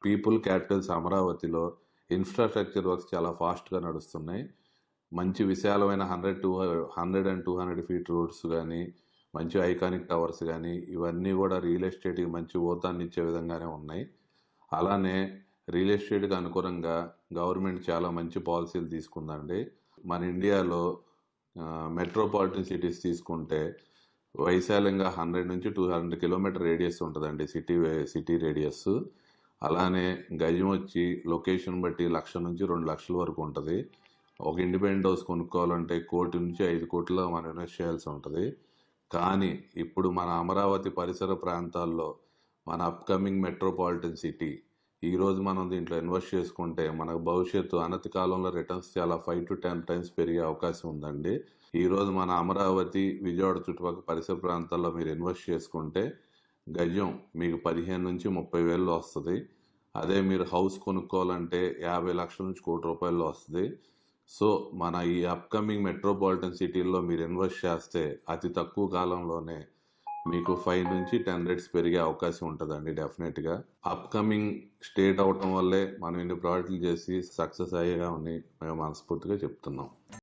People Capitals అమరావతిలో infrastructure works చాలా ఫాస్ట్గా నడుస్తున్నాయి. మంచి విశాలమైన 100 అండ్ 200 ఫీట్ రోడ్స్ కానీ, మంచి ఐకానిక్ టవర్స్ కానీ, ఇవన్నీ కూడా రియల్ ఎస్టేట్కి మంచి ఊతాన్ని ఇచ్చే విధంగానే ఉన్నాయి. అలానే రియల్ ఎస్టేట్కి అనుగుణంగా గవర్నమెంట్ చాలా మంచి పాలసీలు తీసుకుందండి. మన ఇండియాలో మెట్రోపాలిటన్ సిటీస్ తీసుకుంటే వైశాల్యంగా 100 నుంచి 200 కిలోమీటర్ రేడియస్ ఉంటుందండి, సిటీ రేడియస్. అలానే గజం వచ్చి లొకేషన్ బట్టి 1,00,000 నుంచి 2,00,000 వరకు ఉంటుంది. ఒక ఇండిపెండెంట్ హౌస్ కొనుక్కోవాలంటే 1 కోటి నుంచి 5 కోట్ల మనం ఇన్వెస్ట్ చేయాల్సి ఉంటుంది. కానీ ఇప్పుడు మన అమరావతి పరిసర ప్రాంతాల్లో మన అప్కమింగ్ మెట్రోపాలిటన్ సిటీ, ఈరోజు మనం దీంట్లో ఇన్వెస్ట్ చేసుకుంటే మనకు భవిష్యత్తు అనతి కాలంలో రిటర్న్స్ చాలా 5 to 10 టైమ్స్ పెరిగే అవకాశం ఉందండి. ఈరోజు మన అమరావతి, విజయవాడ చుట్టుపక్కల పరిసర ప్రాంతాల్లో మీరు ఇన్వెస్ట్ చేసుకుంటే గజం మీకు 15 నుంచి 30 వేల్లో వస్తుంది. అదే మీరు హౌస్ కొనుక్కోవాలంటే 50 లక్షల నుంచి 1 కోటి రూపాయల్లో వస్తుంది. సో మన ఈ అప్కమింగ్ మెట్రోపాలిటన్ సిటీల్లో మీరు ఇన్వెస్ట్ చేస్తే అతి తక్కువ కాలంలోనే మీకు 5 నుంచి 10 రేట్స్ పెరిగే అవకాశం ఉంటుందండి డెఫినెట్గా. అప్కమింగ్ స్టేట్ అవటం వల్లే మనం ఇన్ని ప్రాజెక్టులు చేసి సక్సెస్ అయ్యేగా మేము మనస్ఫూర్తిగా చెప్తున్నాం.